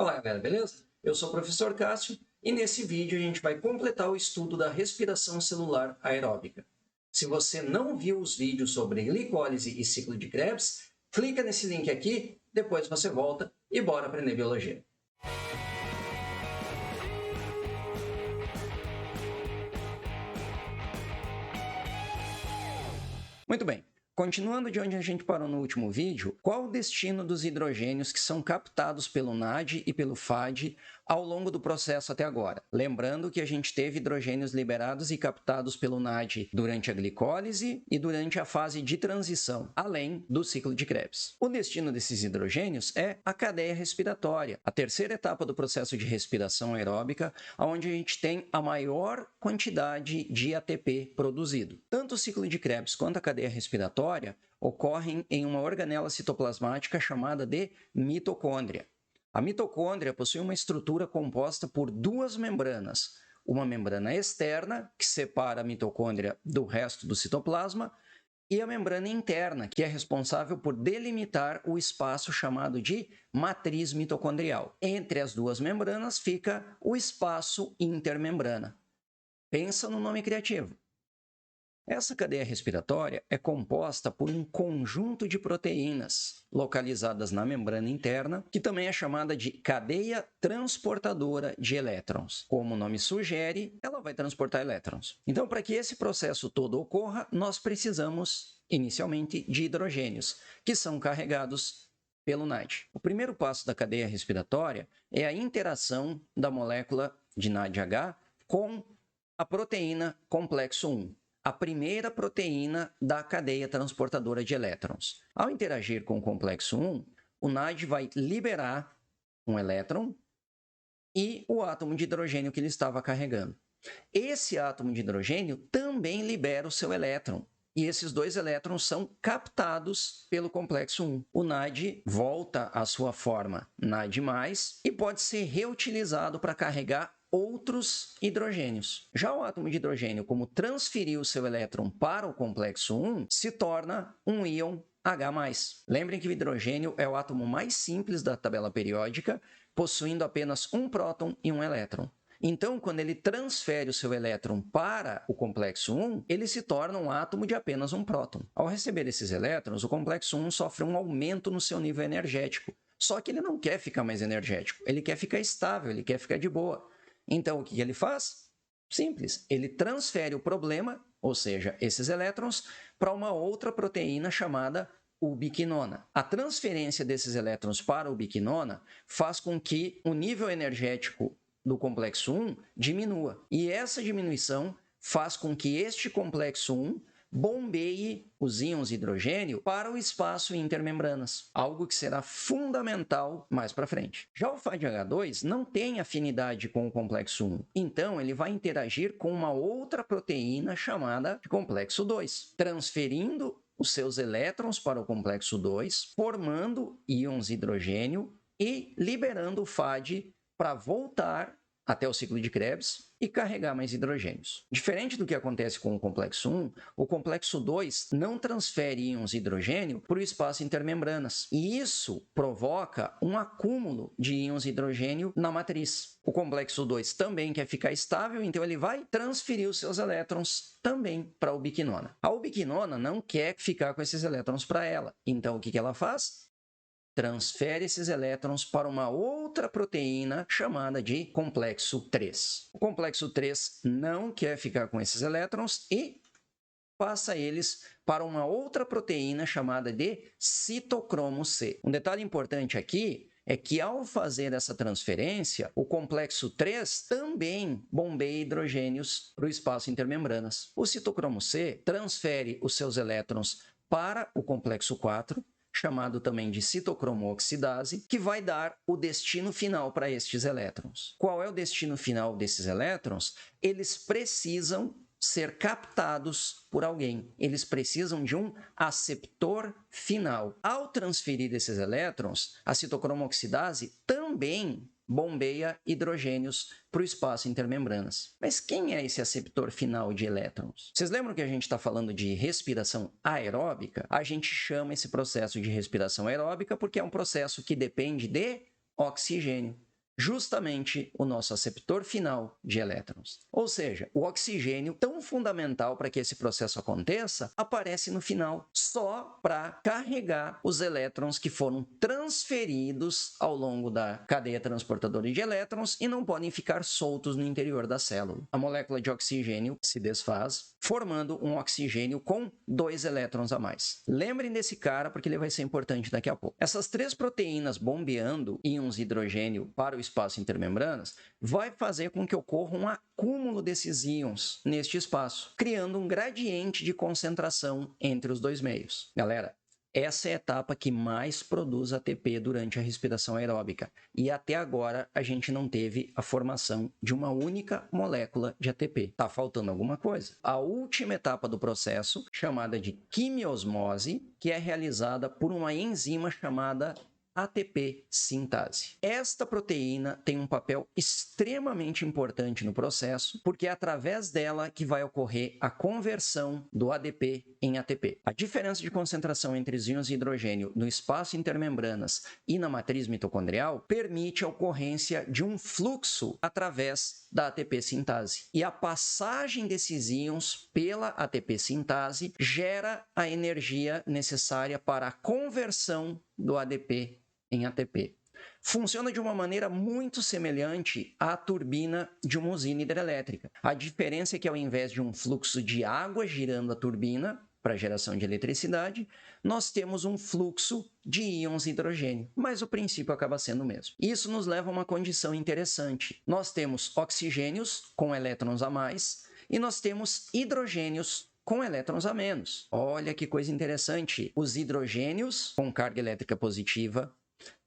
Olá, galera, beleza? Eu sou o professor Cássio e nesse vídeo a gente vai completar o estudo da respiração celular aeróbica. Se você não viu os vídeos sobre glicólise e ciclo de Krebs, clica nesse link aqui, depois você volta e bora aprender biologia. Muito bem. Continuando de onde a gente parou no último vídeo, qual o destino dos hidrogênios que são captados pelo NAD e pelo FAD ao longo do processo até agora? Lembrando que a gente teve hidrogênios liberados e captados pelo NAD durante a glicólise e durante a fase de transição, além do ciclo de Krebs. O destino desses hidrogênios é a cadeia respiratória, a terceira etapa do processo de respiração aeróbica, onde a gente tem a maior quantidade de ATP produzido. Tanto o ciclo de Krebs quanto a cadeia respiratória ocorrem em uma organela citoplasmática chamada de mitocôndria. A mitocôndria possui uma estrutura composta por duas membranas, uma membrana externa, que separa a mitocôndria do resto do citoplasma, e a membrana interna, que é responsável por delimitar o espaço chamado de matriz mitocondrial. Entre as duas membranas fica o espaço intermembrana. Pensa no nome criativo. Essa cadeia respiratória é composta por um conjunto de proteínas localizadas na membrana interna, que também é chamada de cadeia transportadora de elétrons. Como o nome sugere, ela vai transportar elétrons. Então, para que esse processo todo ocorra, nós precisamos, inicialmente, de hidrogênios, que são carregados pelo NAD. O primeiro passo da cadeia respiratória é a interação da molécula de NADH com a proteína complexo 1. A primeira proteína da cadeia transportadora de elétrons. Ao interagir com o complexo 1, o NAD vai liberar um elétron e o átomo de hidrogênio que ele estava carregando. Esse átomo de hidrogênio também libera o seu elétron, e esses dois elétrons são captados pelo complexo 1. O NAD volta à sua forma NAD+, e pode ser reutilizado para carregar outros hidrogênios. Já o átomo de hidrogênio, como transferiu o seu elétron para o complexo 1, se torna um íon H+. Lembrem que o hidrogênio é o átomo mais simples da tabela periódica, possuindo apenas um próton e um elétron. Então, quando ele transfere o seu elétron para o complexo 1, ele se torna um átomo de apenas um próton. Ao receber esses elétrons, o complexo 1 sofre um aumento no seu nível energético. Só que ele não quer ficar mais energético, ele quer ficar estável, ele quer ficar de boa. Então, o que ele faz? Simples, ele transfere o problema, ou seja, esses elétrons, para uma outra proteína chamada ubiquinona. A transferência desses elétrons para a ubiquinona faz com que o nível energético do complexo 1 diminua. E essa diminuição faz com que este complexo 1 bombeie os íons hidrogênio para o espaço intermembranas, algo que será fundamental mais para frente. Já o FADH2 não tem afinidade com o complexo 1, então ele vai interagir com uma outra proteína chamada de complexo 2, transferindo os seus elétrons para o complexo 2, formando íons hidrogênio e liberando o FAD para voltar até o ciclo de Krebs e carregar mais hidrogênios. Diferente do que acontece com o complexo 1, o complexo 2 não transfere íons hidrogênio para o espaço intermembranas, e isso provoca um acúmulo de íons hidrogênio na matriz. O complexo 2 também quer ficar estável, então ele vai transferir os seus elétrons também para a ubiquinona. A ubiquinona não quer ficar com esses elétrons para ela, então o que ela faz? Transfere esses elétrons para uma outra proteína chamada de complexo 3. O complexo 3 não quer ficar com esses elétrons e passa eles para uma outra proteína chamada de citocromo C. Um detalhe importante aqui é que, ao fazer essa transferência, o complexo 3 também bombeia hidrogênios para o espaço intermembranas. O citocromo C transfere os seus elétrons para o complexo 4, chamado também de citocromo oxidase, que vai dar o destino final para estes elétrons. Qual é o destino final desses elétrons? Eles precisam ser captados por alguém. Eles precisam de um aceptor final. Ao transferir esses elétrons, a citocromo oxidase também bombeia hidrogênios para o espaço intermembranas. Mas quem é esse aceptor final de elétrons? Vocês lembram que a gente está falando de respiração aeróbica? A gente chama esse processo de respiração aeróbica porque é um processo que depende de oxigênio. justamente o nosso aceptor final de elétrons. Ou seja, o oxigênio, tão fundamental para que esse processo aconteça, aparece no final só para carregar os elétrons que foram transferidos ao longo da cadeia transportadora de elétrons e não podem ficar soltos no interior da célula. A molécula de oxigênio se desfaz, formando um oxigênio com 2 elétrons a mais. Lembrem desse cara porque ele vai ser importante daqui a pouco. Essas 3 proteínas bombeando íons de hidrogênio para o espaço intermembranas vai fazer com que ocorra um acúmulo desses íons neste espaço, criando um gradiente de concentração entre os dois meios. Galera, essa é a etapa que mais produz ATP durante a respiração aeróbica. E até agora a gente não teve a formação de uma única molécula de ATP. Está faltando alguma coisa. A última etapa do processo, chamada de quimiosmose, que é realizada por uma enzima chamada ATP sintase. Esta proteína tem um papel extremamente importante no processo, porque é através dela que vai ocorrer a conversão do ADP em ATP. A diferença de concentração entre os íons de hidrogênio no espaço intermembranas e na matriz mitocondrial permite a ocorrência de um fluxo através da ATP sintase. E a passagem desses íons pela ATP sintase gera a energia necessária para a conversão do ADP em ATP. Funciona de uma maneira muito semelhante à turbina de uma usina hidrelétrica. A diferença é que, ao invés de um fluxo de água girando a turbina para geração de eletricidade, nós temos um fluxo de íons de hidrogênio, mas o princípio acaba sendo o mesmo. Isso nos leva a uma condição interessante. Nós temos oxigênios com elétrons a mais e nós temos hidrogênios com elétrons a menos. Olha que coisa interessante. Os hidrogênios com carga elétrica positiva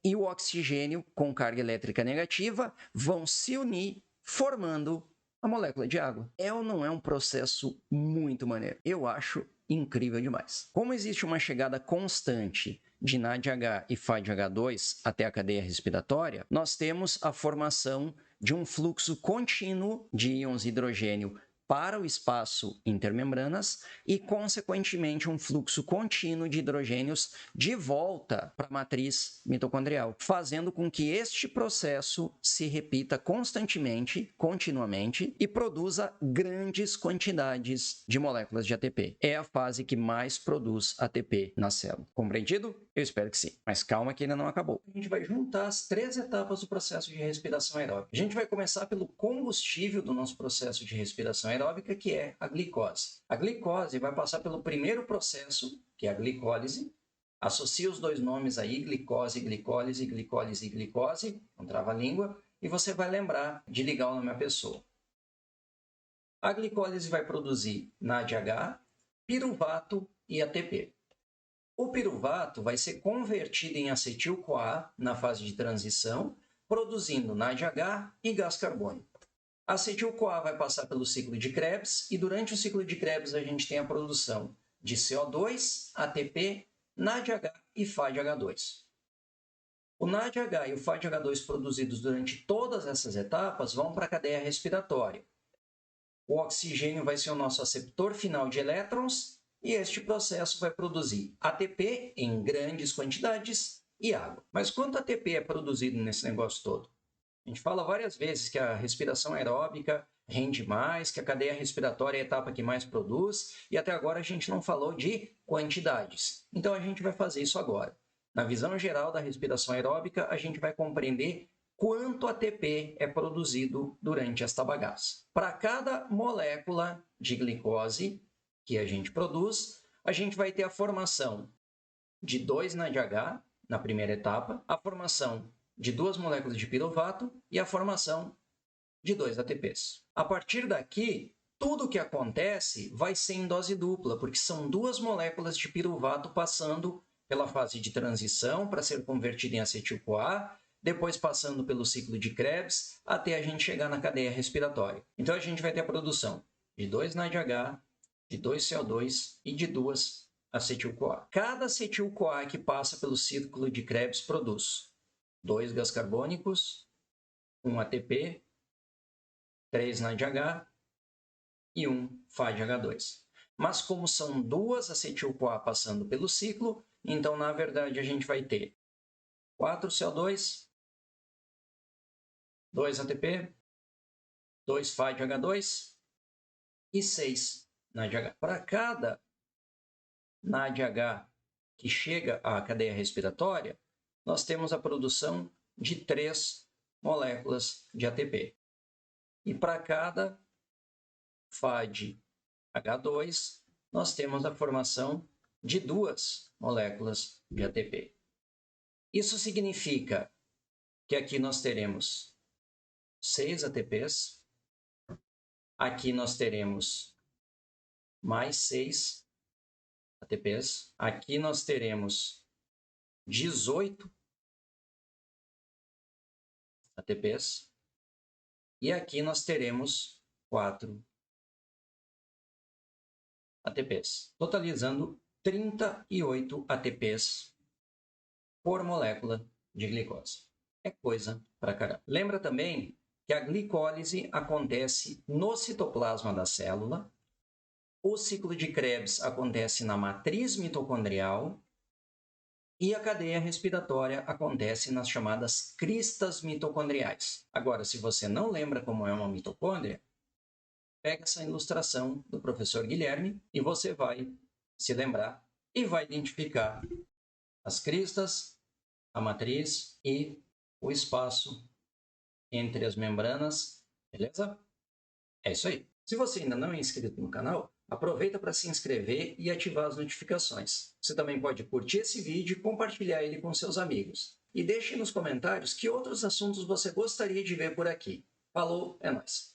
e o oxigênio com carga elétrica negativa vão se unir, formando a molécula de água. É ou não é um processo muito maneiro? Eu acho incrível demais. Como existe uma chegada constante de NADH e FADH2 até a cadeia respiratória, nós temos a formação de um fluxo contínuo de íons de hidrogênio para o espaço intermembranas e, consequentemente, um fluxo contínuo de hidrogênios de volta para a matriz mitocondrial, fazendo com que este processo se repita constantemente, continuamente, e produza grandes quantidades de moléculas de ATP. É a fase que mais produz ATP na célula. Compreendido? Eu espero que sim. Mas calma que ainda não acabou. A gente vai juntar as 3 etapas do processo de respiração aeróbica. A gente vai começar pelo combustível do nosso processo de respiração aeróbica, que é a glicose. A glicose vai passar pelo primeiro processo, que é a glicólise. Associa os dois nomes aí, glicose, glicólise, glicólise e glicose, não trava a língua, e você vai lembrar de ligar o nome à pessoa. A glicólise vai produzir NADH, piruvato e ATP. O piruvato vai ser convertido em acetil-CoA na fase de transição, produzindo NADH e gás carbônico. A acetil-CoA vai passar pelo ciclo de Krebs e durante o ciclo de Krebs a gente tem a produção de CO2, ATP, NADH e FADH2. O NADH e o FADH2 produzidos durante todas essas etapas vão para a cadeia respiratória. O oxigênio vai ser o nosso aceptor final de elétrons e este processo vai produzir ATP em grandes quantidades e água. Mas quanto ATP é produzido nesse negócio todo? A gente fala várias vezes que a respiração aeróbica rende mais, que a cadeia respiratória é a etapa que mais produz, e até agora a gente não falou de quantidades. Então a gente vai fazer isso agora. Na visão geral da respiração aeróbica, a gente vai compreender quanto ATP é produzido durante esta bagaça. Para cada molécula de glicose que a gente produz, a gente vai ter a formação de 2 NADH na primeira etapa, a formação de 2 moléculas de piruvato e a formação de 2 ATPs. A partir daqui, tudo o que acontece vai ser em dose dupla, porque são 2 moléculas de piruvato passando pela fase de transição para ser convertida em acetil-CoA, depois passando pelo ciclo de Krebs, até a gente chegar na cadeia respiratória. Então a gente vai ter a produção de 2 NADH, de 2 CO2 e de 2 acetil-CoA. Cada acetil-CoA que passa pelo ciclo de Krebs produz 2 gás carbônicos, 1 ATP, 3 NADH e 1 FADH2. Mas como são 2 acetil-CoA passando pelo ciclo, então na verdade a gente vai ter 4 CO2, 2 ATP, 2 FADH2 e 6 NADH. Para cada NADH que chega à cadeia respiratória, nós temos a produção de 3 moléculas de ATP. E para cada FADH2, nós temos a formação de 2 moléculas de ATP. Isso significa que aqui nós teremos 6 ATPs, aqui nós teremos mais 6 ATPs, aqui nós teremos 18 ATPs e aqui nós teremos 4 ATPs, totalizando 38 ATPs por molécula de glicose. É coisa pra caramba. Lembra também que a glicólise acontece no citoplasma da célula, o ciclo de Krebs acontece na matriz mitocondrial e a cadeia respiratória acontece nas chamadas cristas mitocondriais. Agora, se você não lembra como é uma mitocôndria, pega essa ilustração do professor Guilherme e você vai se lembrar e vai identificar as cristas, a matriz e o espaço entre as membranas, beleza? É isso aí. Se você ainda não é inscrito no canal, aproveita para se inscrever e ativar as notificações. Você também pode curtir esse vídeo e compartilhar ele com seus amigos. E deixe nos comentários que outros assuntos você gostaria de ver por aqui. Falou, é nóis!